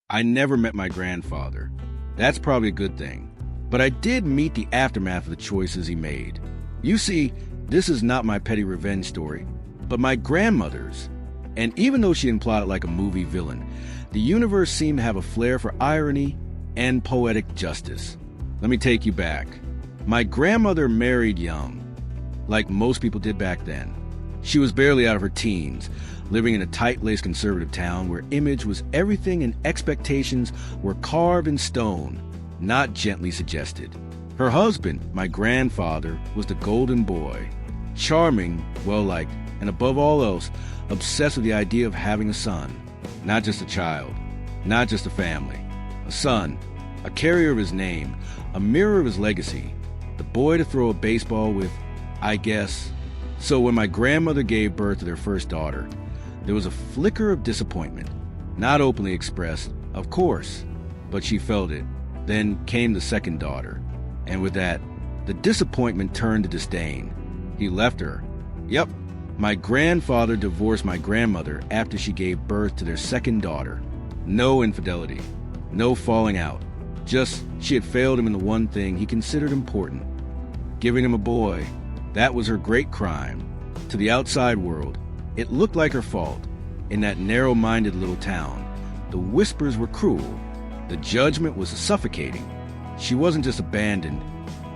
I never met my grandfather. That's probably a good thing. But I did meet the aftermath of the choices he made. You see, this is not my petty revenge story, but my grandmother's. And even though she didn't plot it like a movie villain, the universe seemed to have a flair for irony and poetic justice. Let me take you back. My grandmother married young, like most people did back then. She was barely out of her teens, living in a tight-laced conservative town where image was everything and expectations were carved in stone, not gently suggested. Her husband, my grandfather, was the golden boy, charming, well-liked, and above all else, obsessed with the idea of having a son. Not just a child, not just a family. A son, a carrier of his name, a mirror of his legacy, the boy to throw a baseball with, I guess. So when my grandmother gave birth to their first daughter, there was a flicker of disappointment, not openly expressed, of course, but she felt it. Then came the second daughter, and with that, the disappointment turned to disdain. He left her. Yep, my grandfather divorced my grandmother after she gave birth to their second daughter. No infidelity, no falling out, just she had failed him in the one thing he considered important, giving him a boy. That was her great crime. To the outside world, it looked like her fault. In that narrow-minded little town, the whispers were cruel. The judgment was suffocating. She wasn't just abandoned.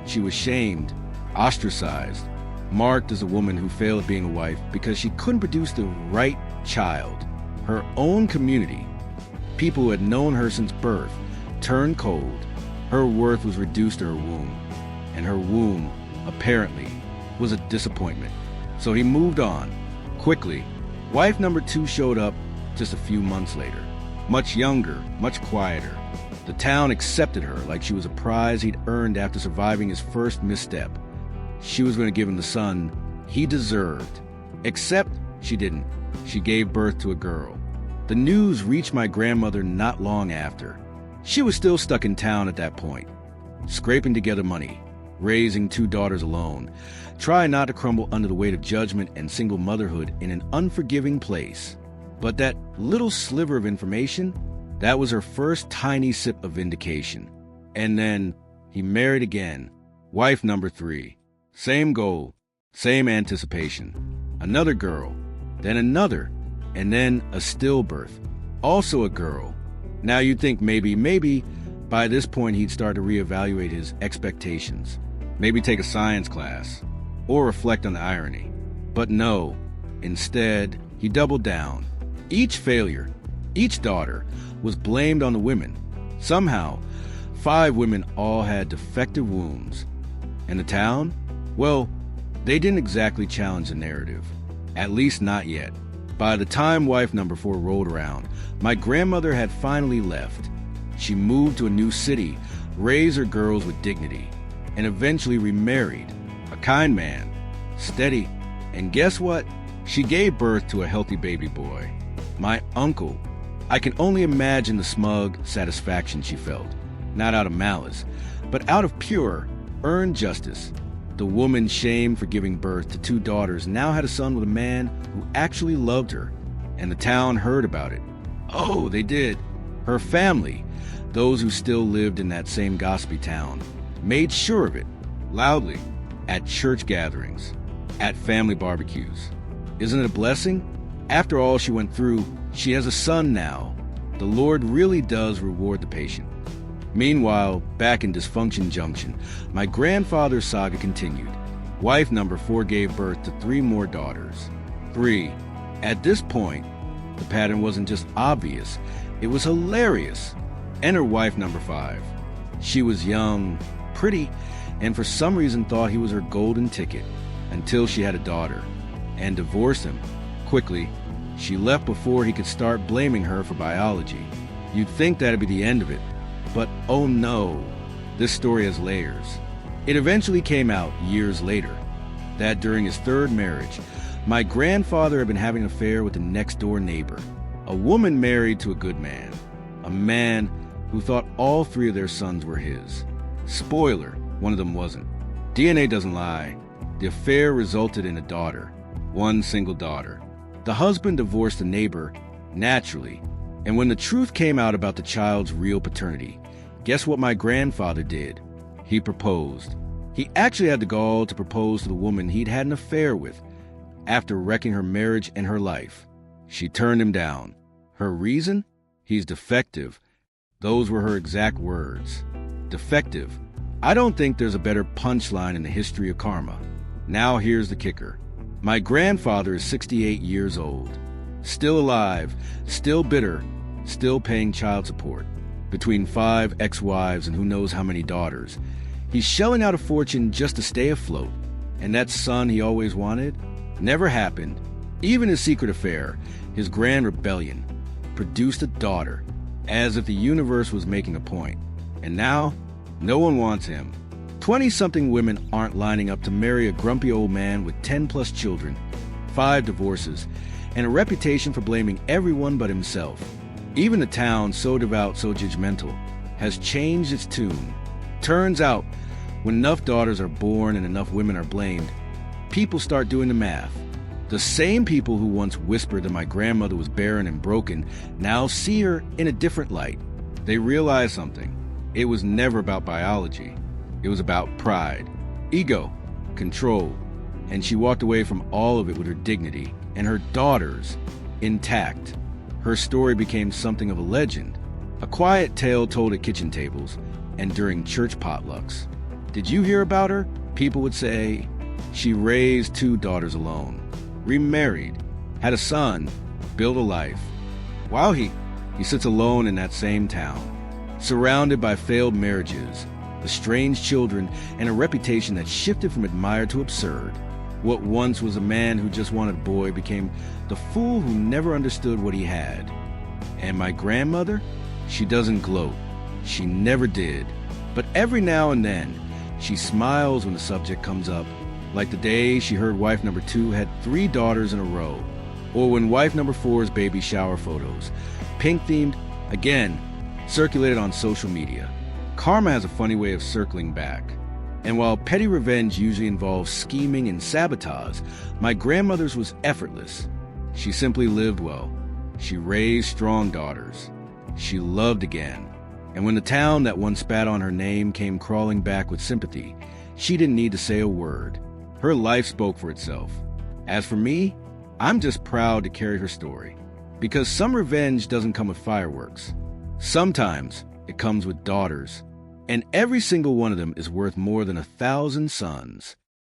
She was shamed, ostracized, marked as a woman who failed at being a wife because she couldn't produce the right child. Her own community, people who had known her since birth, turned cold. Her worth was reduced to her womb, and her womb, apparently, was a disappointment. So he moved on, quickly. Wife number 2 showed up just a few months later, much younger, much quieter. The town accepted her like she was a prize he'd earned after surviving his first misstep. She was going to give him the son he deserved. Except she didn't. She gave birth to a girl. The news reached my grandmother not long after. She was still stuck in town at that point, scraping together money, raising 2 daughters alone, trying not to crumble under the weight of judgment and single motherhood in an unforgiving place. But that little sliver of information, that was her first tiny sip of vindication. And then he married again. Wife number 3. Same goal, same anticipation. Another girl, then another, and then a stillbirth. Also a girl. Now you'd think maybe, by this point he'd start to reevaluate his expectations. Maybe take a science class, or reflect on the irony. But no, instead, he doubled down. Each failure, each daughter, was blamed on the women. Somehow, 5 women all had defective wombs. And the town? Well, they didn't exactly challenge the narrative. At least not yet. By the time wife number 4 rolled around, my grandmother had finally left. She moved to a new city, raised her girls with dignity, and eventually remarried. A kind man, steady, and guess what? She gave birth to a healthy baby boy. My uncle. I can only imagine the smug satisfaction she felt, not out of malice, but out of pure, earned justice. The woman shamed for giving birth to 2 daughters now had a son with a man who actually loved her, and the town heard about it. Oh, they did. Her family, those who still lived in that same gossipy town, made sure of it, loudly, at church gatherings, at family barbecues. Isn't it a blessing? After all she went through, she has a son now. The Lord really does reward the patient. Meanwhile, back in Dysfunction Junction, my grandfather's saga continued. Wife number 4 gave birth to 3 more daughters. 3. At this point, the pattern wasn't just obvious, it was hilarious. Enter wife number 5. She was young, pretty, and for some reason thought he was her golden ticket, until she had a daughter, and divorced him. Quickly, she left before he could start blaming her for biology. You'd think that'd be the end of it. But oh no, this story has layers. It eventually came out years later that during his 3rd marriage, my grandfather had been having an affair with the next-door neighbor, a woman married to a good man, a man who thought all 3 of their sons were his. Spoiler, one of them wasn't. DNA doesn't lie. The affair resulted in a daughter, one single daughter. The husband divorced the neighbor, naturally, And when the truth came out about the child's real paternity, guess what my grandfather did? He proposed. He actually had the gall to propose to the woman he'd had an affair with after wrecking her marriage and her life. She turned him down. Her reason? He's defective. Those were her exact words. Defective. I don't think there's a better punchline in the history of karma. Now here's the kicker. My grandfather is 68 years old. Still alive, still bitter, still paying child support. Between 5 ex-wives and who knows how many daughters. He's shelling out a fortune just to stay afloat. And that son he always wanted? Never happened. Even his secret affair, his grand rebellion, produced a daughter, as if the universe was making a point. And now, no one wants him. 20-something women aren't lining up to marry a grumpy old man with 10+ children, 5 divorces, and a reputation for blaming everyone but himself. Even the town, so devout, so judgmental, has changed its tune. Turns out, when enough daughters are born and enough women are blamed, people start doing the math. The same people who once whispered that my grandmother was barren and broken now see her in a different light. They realize something. It was never about biology. It was about pride, ego, control. And she walked away from all of it with her dignity and her daughters intact. Her story became something of a legend, a quiet tale told at kitchen tables and during church potlucks. Did you hear about her? People would say. She raised 2 daughters alone, remarried, had a son, built a life. While he sits alone in that same town, surrounded by failed marriages, estranged children, and a reputation that shifted from admired to absurd. What once was a man who just wanted a boy became the fool who never understood what he had. And my grandmother? She doesn't gloat. She never did. But every now and then, she smiles when the subject comes up, like the day she heard wife number 2 had 3 daughters in a row, or when wife number 4's baby shower photos, pink-themed, again, circulated on social media. Karma has a funny way of circling back. And while petty revenge usually involves scheming and sabotage, my grandmother's was effortless. She simply lived well. She raised strong daughters. She loved again. And when the town that once spat on her name came crawling back with sympathy, she didn't need to say a word. Her life spoke for itself. As for me, I'm just proud to carry her story. Because some revenge doesn't come with fireworks. Sometimes it comes with daughters. And every single one of them is worth more than 1,000 sons.